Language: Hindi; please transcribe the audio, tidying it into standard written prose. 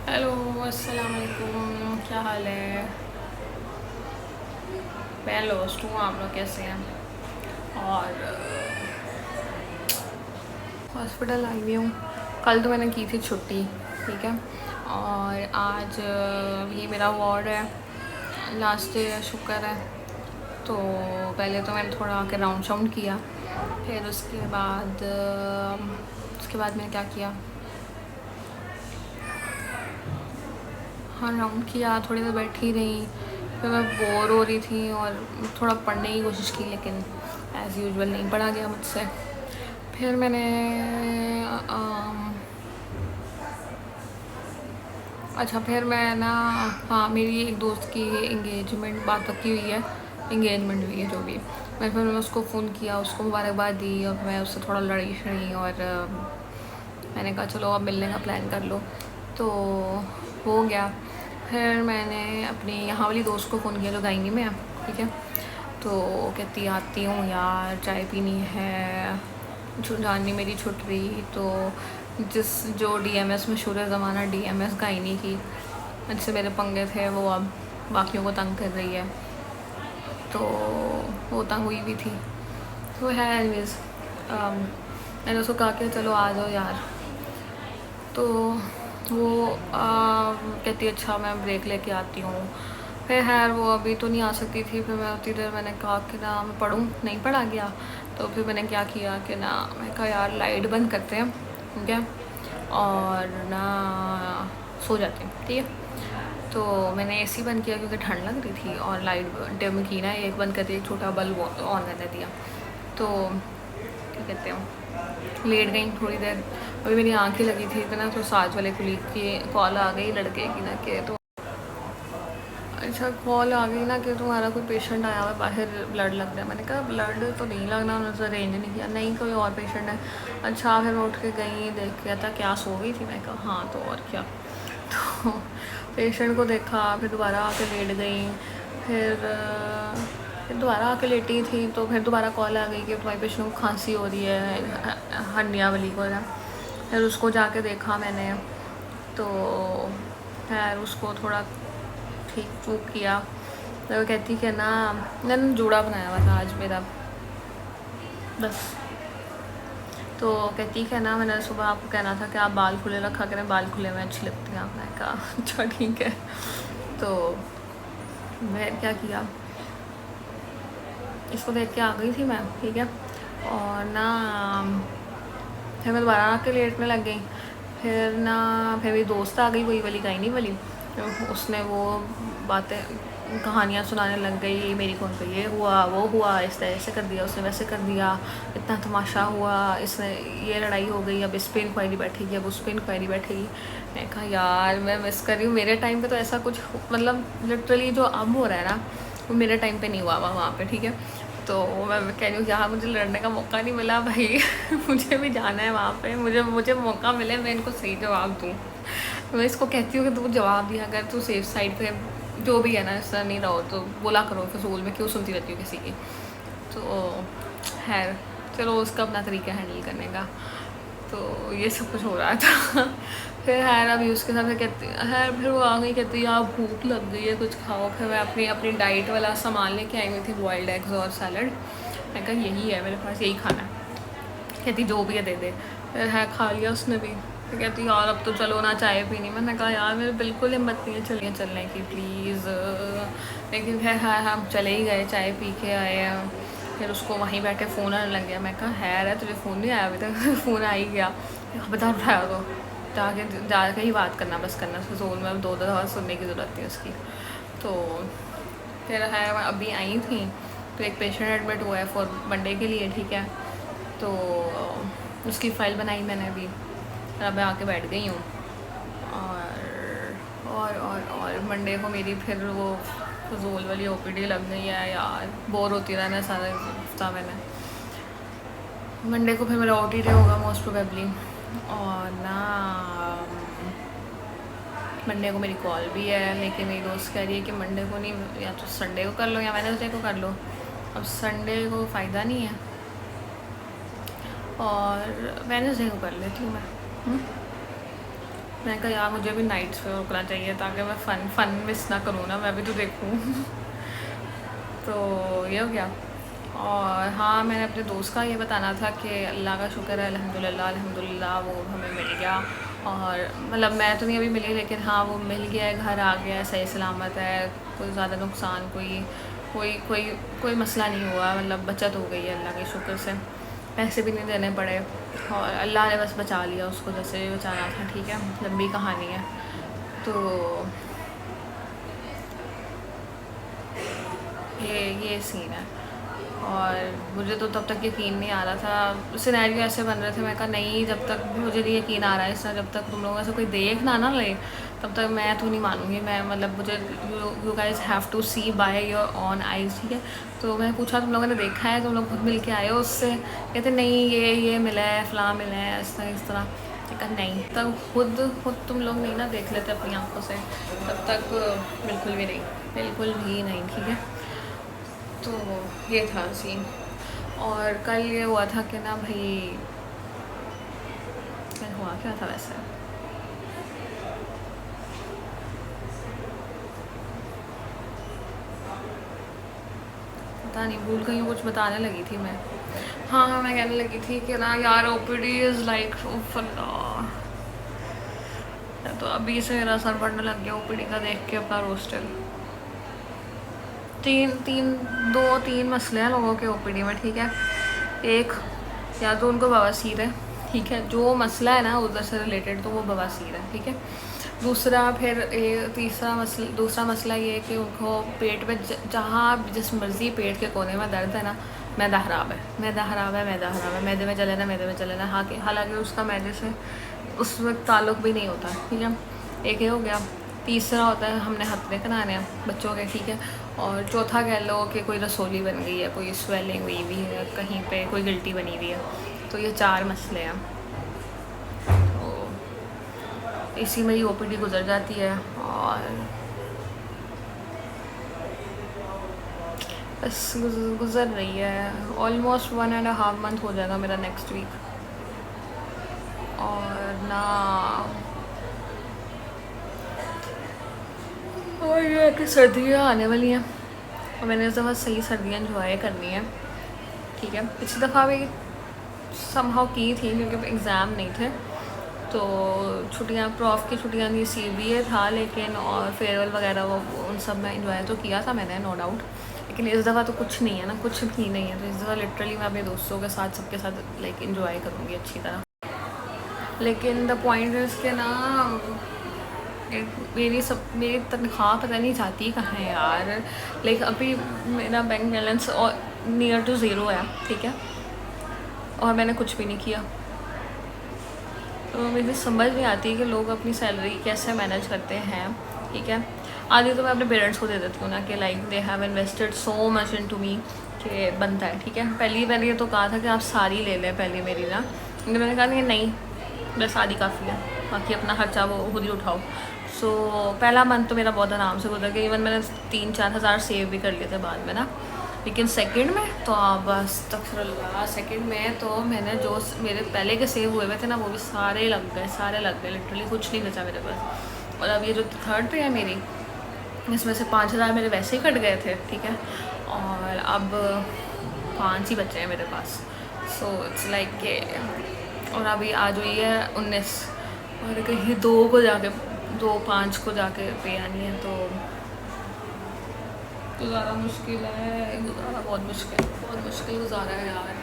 हेलो, अस्सलाम वालेकुम। क्या हाल है? मैं लोस्ट हूँ। आप लोग कैसे हैं? और हॉस्पिटल आई हुई हूँ। कल तो मैंने की थी छुट्टी, ठीक है। और आज ये मेरा वार्ड है, लास्ट डे है, शुक्र है। तो पहले तो मैंने थोड़ा आके राउंड शाउंड किया, फिर उसके बाद मैंने क्या किया, हाँ राउंड किया, थोड़ी देर बैठी रही। फिर मैं बोर हो रही थी और थोड़ा पढ़ने की कोशिश की, लेकिन एज़ यूजुअल नहीं पढ़ा गया मुझसे। फिर मैंने अम, अच्छा, फिर मैं ना, हाँ मेरी एक दोस्त की इंगेजमेंट बात पक्की हुई है, इंगेजमेंट हुई है जो भी। फिर मैंने उसको फ़ोन किया, उसको मुबारकबाद दी और मैं उससे थोड़ा लड़ी शड़ी, और मैंने कहा चलो अब मिलने का प्लान कर लो। तो हो गया। फिर मैंने अपनी यहाँ वाली दोस्त को फ़ोन किया जो गायनी में है, ठीक है। तो कहती आती हूँ यार, चाय पीनी है, जाननी मेरी छुट रही। तो जो डीएमएस मशहूर ज़माना डीएमएस गायनी की, जिससे मेरे पंगे थे, वो अब बाकियों को तंग कर रही है। तो वो तंग हुई भी थी। तो है एनीवेज, मैंने उसको कहा कि चलो आ जाओ यार। तो वो कहती अच्छा मैं ब्रेक लेके आती हूँ। फिर खैर वो अभी तो नहीं आ सकती थी। फिर मैं उतनी देर मैंने कहा कि ना मैं पढ़ूँ, नहीं पढ़ा गया। तो फिर मैंने क्या किया कि ना, मैं कहा यार लाइट बंद करते हैं, ठीक है, और ना सो जाते हैं, ठीक है। तो मैंने एसी बंद किया क्योंकि ठंड लग रही थी, और लाइट डिम की ना, एक बंद करके एक छोटा बल्ब ऑन करने दिया। तो क्या कहते हैं, लेट गई थोड़ी देर। अभी मेरी आँखें लगी थी इतना, तो साथ वाले कुलीग की कॉल आ गई लड़के की ना कि तो अच्छा कॉल आ गई ना कि तुम्हारा कोई पेशेंट आया हुआ है बाहर, ब्लड लग रहा है। मैंने कहा ब्लड तो नहीं लगना, उन्होंने अरेंज नहीं किया, नहीं कोई और पेशेंट है। अच्छा, फिर मैं उठ के गई, देख के था क्या सो गई थी। मैं कहा हाँ, तो और क्या। तो पेशेंट को देखा, फिर दोबारा आके लेट गई। फिर दोबारा आके लेटी थी, तो फिर दोबारा कॉल आ गई कि तुम्हारे पेशेंट को खांसी हो रही है, हंडिया वाली को ना। फिर उसको जाके देखा मैंने, तो खैर उसको थोड़ा ठीक चूक किया। तो वो कहती कि ना, मैंने जूड़ा बनाया हुआ था आज मेरा, बस। तो कहती कि ना मैंने सुबह आपको कहना था कि आप बाल खुले रखा करें, बाल खुले में अच्छी लगती हैं। मैं कहा अच्छा ठीक है। तो मैं क्या किया, इसको देख के आ गई थी मैं, ठीक है। और ना फिर मैं दोबारा आके लेटने लग गई। फिर ना, फिर मेरी दोस्त आ गई, वही वाली गायनी वाली। तो उसने वो बातें कहानियाँ सुनाने लग गई मेरी को, उनको ये हुआ वो हुआ, इसने ऐसे कर दिया, उसने वैसे कर दिया, इतना तमाशा हुआ, इसने ये लड़ाई हो गई, अब इस पर इंक्वायरी बैठेगी, अब उस पर इंक्वायरी बैठेगी। मैं कहा यार मैं मिस कर रही हूँ, मेरे टाइम पे तो ऐसा कुछ, मतलब लिटरली जो अब हो रहा है ना, वो मेरे टाइम पे नहीं हुआ वहाँ पे, ठीक है। तो मैं कह रही हूँ यहाँ मुझे लड़ने का मौका नहीं मिला भाई। मुझे भी जाना है वहाँ पे, मुझे मुझे मौका मिले, मैं इनको सही जवाब दूँ। मैं इसको कहती हूँ कि तू जवाब दिया अगर तू सेफ साइड पे जो भी है ना, ऐसा नहीं रहो तो बोला करो, फजूल में क्यों सुनती रहती हूँ किसी की। तो खैर चलो, उसका अपना तरीका हैंडल करने का। तो ये सब कुछ हो रहा था। फिर खैर अभी उसके साथ फिर कहती खैर, फिर वो आ गई, कहती यार भूख लग गई है, कुछ खाओ। फिर मैं अपनी अपनी डाइट वाला सामान लेके आई हुई थी, बॉयल्ड एग्स और सैलड। मैं कहा यही है मेरे पास, यही खाना है। कहती जो भी है दे दे। फिर है खा लिया उसने भी। फिर कहती यार अब तो चलो ना चाय पीनी। मैंने कहा यार मेरे बिल्कुल हिम्मत नहीं है चलिए चलने की, प्लीज़। लेकिन फिर हाँ हम चले ही गए, चाय पी के आए हैं। फिर उसको वहीं बैठे फ़ोन आने लग गया। मैं कहा है तुझे फ़ोन नहीं आया अभी तक? फ़ोन आ ही गया। बता उठाया तो जाके ही बात करना, बस करना उसको जोन में, दो दो दफ़ा सुनने की ज़रूरत थी उसकी। तो फिर है अभी आई थी, तो एक पेशेंट एडमिट हुआ है फॉर मंडे के लिए, ठीक है। तो उसकी फ़ाइल बनाई मैंने अभी, अब मैं आके बैठ गई हूँ। और मंडे को मेरी फिर वो फजूल वाली ओपीडी लग गई है यार, बोर होती रहना सारा हफ्ता। मैंने मंडे को फिर मेरा ओटीडी होगा मोस्ट प्रोबेबली। और ना मंडे को मेरी कॉल भी है, लेकिन मेरी दोस्त कह रही है कि मंडे को नहीं, या तो संडे को कर लो या वेडनेसडे को कर लो। अब संडे को फ़ायदा नहीं है, और वेडनेसडे को कर लेती हूँ मैं। मैं कहा यार मुझे भी नाइट्स पे रुकना चाहिए ताकि मैं फ़न मिस ना करूँ ना, मैं भी तो देखूँ। तो ये हो गया। और हाँ, मैंने अपने दोस्त का ये बताना था कि अल्लाह का शुक्र है, अल्हम्दुलिल्लाह अल्हम्दुलिल्लाह वो हमें मिल गया। और मतलब मैं तो नहीं अभी मिली, लेकिन हाँ वो मिल गया है, घर आ गया है, सही सलामत है, कोई ज़्यादा नुकसान कोई कोई कोई कोई मसला नहीं हुआ, मतलब बचत हो गई है अल्लाह के शुक्र से, पैसे भी नहीं देने पड़े और अल्लाह ने बस बचा लिया उसको जैसे भी बचाना था। ठीक है, लंबी कहानी है। तो ये सीन है। और मुझे तो तब तक यकीन नहीं आ रहा था, सिनेरियो ऐसे बन रहे थे, मैं कहा नहीं जब तक मुझे नहीं यकीन आ रहा है इससे, जब तक तुम लोगों से कोई देख ना ले तब तक मैं तो नहीं मानूंगी। मैं मतलब मुझे you guys have to see by your own eyes. ठीक है, तो मैं पूछा तुम लोगों ने देखा है, तुम लोग खुद मिल के आए हो उससे? कहते नहीं ये मिला है, फ़लाँ मिला है, इस तरह। कहा नहीं, तब खुद तुम लोग नहीं ना देख लेते अपनी आंखों से तब तक बिल्कुल भी नहीं, बिल्कुल भी नहीं। ठीक है, तो ये था सीन। और कल ये हुआ था कि ना भाई, कल हुआ क्या था वैसे, पता नहीं, भूल गई हूँ, कुछ बताने लगी थी मैं। हाँ, मैं कहने लगी थी कि ना यार ओपीडी इज़ लाइक तो अभी से मेरा सर पड़ने लग गया ओपीडी का देख के अपना रोस्टर। दो तीन मसले हैं लोगों के ओपीडी में। ठीक है, एक या तो उनको बवासीर है, ठीक है, जो मसला है ना उधर से रिलेटेड, तो वो बवासीर है। ठीक है, दूसरा फिर दूसरा मसला ये है कि उनको पेट में जहाँ जिस मर्ज़ी पेट के कोने में दर्द है ना, मैदा ख़राब है, मैदे में जलेना। हालांकि उसका मैदे से उस वक्त ताल्लुक़ भी नहीं होता। ठीक है, एक ये हो गया। तीसरा होता है हमने हथने कराने हैं बच्चों के। ठीक है, और चौथा कह लो कि कोई रसोली बन गई है, कोई स्वेलिंग हुई हुई है कहीं पे, कोई गिल्टी बनी हुई है। तो ये 4 मसले हैं, तो इसी में ही ओपीडी गुजर जाती है। और बस गुजर रही है। ऑलमोस्ट 1.5 मंथ हो जाएगा मेरा नेक्स्ट वीक। और ना और ये है कि सर्दियाँ आने वाली हैं और मैंने इस दफ़ा सही सर्दियाँ इंजॉय करनी है। ठीक है, पिछली दफ़ा भी समहाउ की थी क्योंकि एग्ज़ाम नहीं थे, तो छुट्टियाँ प्रॉफ की छुट्टियाँ नहीं, CBA था, लेकिन और फेयरवेल वगैरह वो उन सब में इंजॉय तो किया था मैंने, नो डाउट। लेकिन इस दफ़ा तो कुछ नहीं है ना, कुछ भी नहीं है। तो इस दफ़ा लिटरली मैं अपने दोस्तों के साथ सबके साथ लाइक इंजॉय करूँगी अच्छी तरह। लेकिन द पॉइंट इज़ के ना मेरी तनख्वाह पता नहीं जाती कहाँ है यार। लाइक अभी मेरा बैंक बैलेंस और नियर टू ज़ीरो है। ठीक है, और मैंने कुछ भी नहीं किया। तो मुझे समझ नहीं आती कि लोग अपनी सैलरी कैसे मैनेज करते हैं। ठीक है, आधी तो मैं अपने पेरेंट्स को दे देती हूँ ना कि like they have invested so much in to me कि बनता है। ठीक है, मैंने ये तो कहा था कि आप सारी ले लें पहले मेरी ना, लेकिन मैंने कहा नहीं, बस आधी काफ़ी है, बाकी अपना खर्चा वो खुद ही उठाओ। सो पहला मंथ तो मेरा बहुत आराम से गुजर गया, इवन मैंने 3-4 हज़ार सेव भी कर लिए थे बाद में ना। लेकिन सेकंड में तो बस तकफिरुल्लाह, सेकंड में तो मैंने जो मेरे पहले के सेव हुए थे ना वो भी सारे लग गए, लिटरली कुछ नहीं बचा मेरे पास। और अब ये जो थर्ड पे है मेरी, इसमें से 5,000 मेरे वैसे ही कट गए थे। ठीक है, और अब 5 ही बचे हैं मेरे पास। सो इट्स लाइक के, और अभी आज हुई है 19, और कहीं 2-5 को जाके पे आनी है, तो गुजारा मुश्किल है, गुजारा बहुत मुश्किल गुजारा है यार।